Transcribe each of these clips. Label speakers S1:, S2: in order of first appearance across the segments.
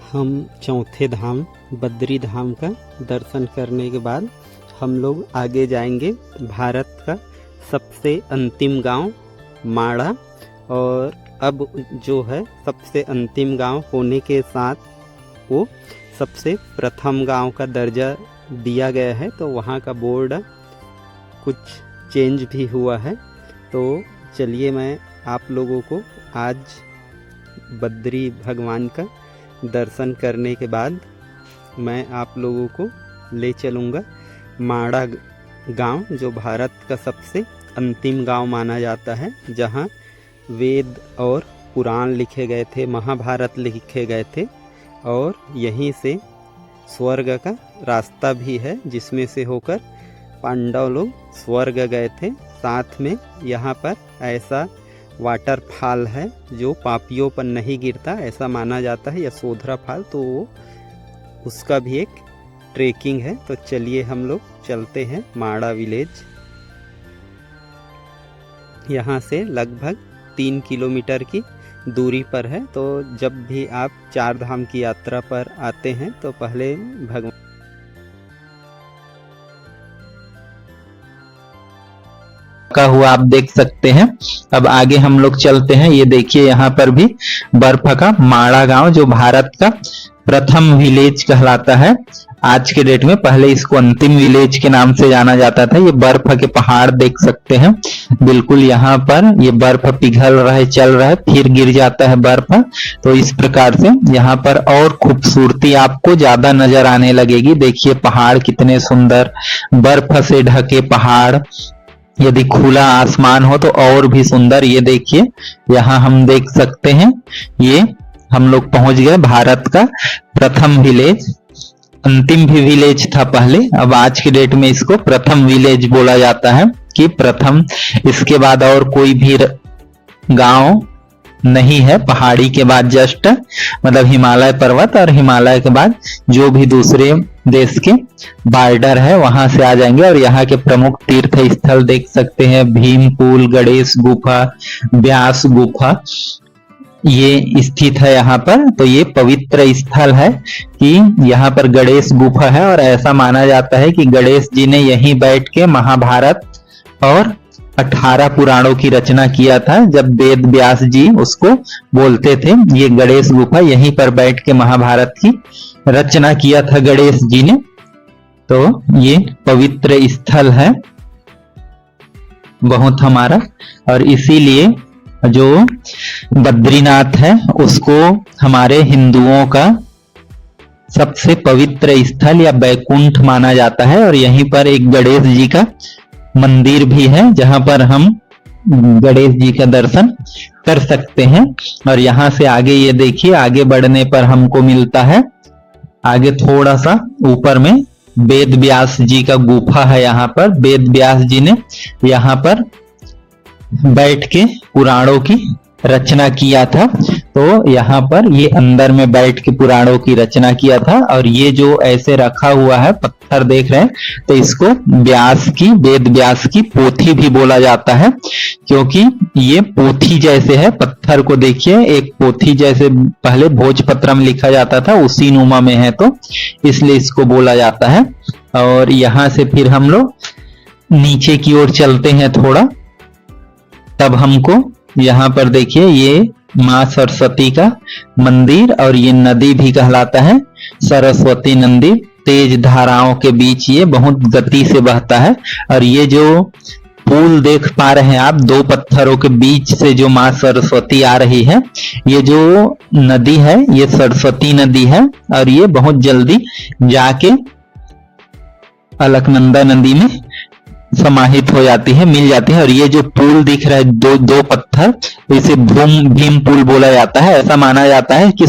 S1: हम चौथे धाम बद्री धाम का दर्शन करने के बाद हम लोग आगे जाएंगे भारत का सबसे अंतिम गांव माड़ा। और अब जो है सबसे अंतिम गांव होने के साथ वो सबसे प्रथम गांव का दर्जा दिया गया है, तो वहाँ का बोर्ड कुछ चेंज भी हुआ है। तो चलिए मैं आप लोगों को आज बद्री भगवान का दर्शन करने के बाद मैं आप लोगों को ले चलूँगा माड़ा गांव, जो भारत का सबसे अंतिम गांव माना जाता है, जहां वेद और पुराण लिखे गए थे, महाभारत लिखे गए थे। और यहीं से स्वर्ग का रास्ता भी है, जिसमें से होकर पांडव लोग स्वर्ग गए थे। साथ में यहाँ पर ऐसा वाटरफॉल है जो पापियों पर नहीं गिरता, ऐसा माना जाता है, यशोधरा फॉल, तो वो उसका भी एक ट्रेकिंग है। तो चलिए हम लोग चलते हैं माड़ा विलेज। यहाँ से लगभग 3 किलोमीटर की दूरी पर है। तो जब भी आप 4 धाम की यात्रा पर आते हैं तो पहले भगवान
S2: का हुआ आप देख सकते हैं। अब आगे हम लोग चलते हैं। ये देखिए यहाँ पर भी बर्फ का माड़ा गांव, जो भारत का प्रथम विलेज कहलाता है आज के डेट में। पहले इसको अंतिम विलेज के नाम से जाना जाता था। ये बर्फ के पहाड़ देख सकते हैं, बिल्कुल यहाँ पर ये बर्फ पिघल रहा है, चल रहा है, फिर गिर जाता है बर्फ। तो इस प्रकार से यहाँ पर और खूबसूरती आपको ज्यादा नजर आने लगेगी। देखिए पहाड़ कितने सुंदर, बर्फ से ढके पहाड़, यदि खुला आसमान हो तो और भी सुंदर। ये देखिए यहाँ हम देख सकते हैं, ये हम लोग पहुंच गए भारत का प्रथम विलेज। अंतिम भी विलेज था पहले, अब आज के डेट में इसको प्रथम विलेज बोला जाता है कि प्रथम, इसके बाद और कोई भी गांव नहीं है पहाड़ी के बाद। जस्ट मतलब हिमालय पर्वत और हिमालय के बाद जो भी दूसरे देश के बॉर्डर है वहां से आ जाएंगे। और यहाँ के प्रमुख तीर्थ स्थल देख सकते हैं, भीमपुल, गणेश गुफा, व्यास गुफा, ये स्थित है यहाँ पर। तो ये पवित्र स्थल है कि यहाँ पर गणेश गुफा है, और ऐसा माना जाता है कि गणेश जी ने यहीं बैठ के महाभारत और 18 पुराणों की रचना किया था। जब वेद व्यास जी उसको बोलते थे, ये गणेश गुफा, यहीं पर बैठ के महाभारत की रचना किया था गणेश जी ने। तो ये पवित्र स्थल है बहुत हमारा, और इसीलिए जो बद्रीनाथ है उसको हमारे हिंदुओं का सबसे पवित्र स्थल या बैकुंठ माना जाता है। और यहीं पर एक गणेश जी का मंदिर भी है, जहां पर हम गणेश जी का दर्शन कर सकते हैं। और यहाँ से आगे ये देखिए, आगे बढ़ने पर हमको मिलता है, आगे थोड़ा सा ऊपर में वेद व्यास जी का गुफा है। यहाँ पर वेद व्यास जी ने यहाँ पर बैठ के पुराणों की रचना किया था। तो यहाँ पर ये अंदर में बैठ के पुराणों की रचना किया था। और ये जो ऐसे रखा हुआ है पत्थर देख रहे हैं, तो इसको व्यास की, वेद व्यास की पोथी भी बोला जाता है, क्योंकि ये पोथी जैसे है। पत्थर को देखिए, एक पोथी जैसे पहले भोजपत्र में लिखा जाता था, उसी नुमा में है, तो इसलिए इसको बोला जाता है। और यहाँ से फिर हम लोग नीचे की ओर चलते हैं थोड़ा, तब हमको यहाँ पर देखिए ये माँ सरस्वती का मंदिर, और ये नदी भी कहलाता है सरस्वती नदी। तेज धाराओं के बीच ये बहुत गति से बहता है। और ये जो पुल देख पा रहे हैं आप, 2 पत्थरों के बीच से जो माँ सरस्वती आ रही है, ये जो नदी है ये सरस्वती नदी है। और ये बहुत जल्दी जाके अलकनंदा नदी में समाहित हो जाती है, मिल जाती है। और ये जो पुल दिख रहा है, दो पत्थर, इसे भीम पुल बोला जाता है। ऐसा माना जाता है कि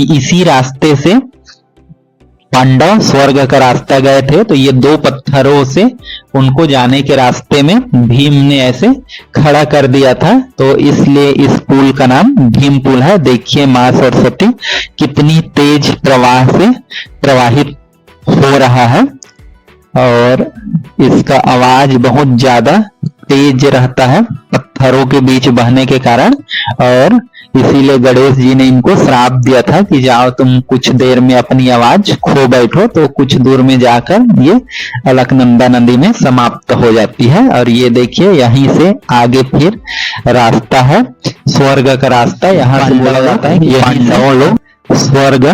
S2: इसी रास्ते से पांडव स्वर्ग का रास्ता गए थे। तो ये 2 पत्थरों से उनको जाने के रास्ते में भीम ने ऐसे खड़ा कर दिया था, तो इसलिए इस पुल का नाम भीम पुल है। देखिए माँ सरस्वती कितनी तेज प्रवाह से प्रवाहित हो रहा है, और इसका आवाज बहुत ज्यादा तेज रहता है पत्थरों के बीच बहने के कारण। और इसीलिए गणेश जी ने इनको श्राप दिया था कि जाओ तुम कुछ देर में अपनी आवाज खो बैठो, तो कुछ दूर में जाकर ये अलकनंदा नदी में समाप्त हो जाती है। और ये देखिए यहीं से आगे फिर रास्ता है स्वर्ग का रास्ता। यहाँ से बोला जाता है कि पांडव लोग स्वर्ग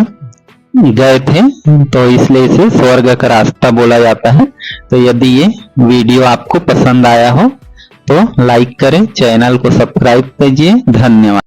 S2: गए थे, तो इसलिए इसे स्वर्ग का रास्ता बोला जाता है। तो यदि ये वीडियो आपको पसंद आया हो तो लाइक करें, चैनल को सब्सक्राइब कीजिए। धन्यवाद।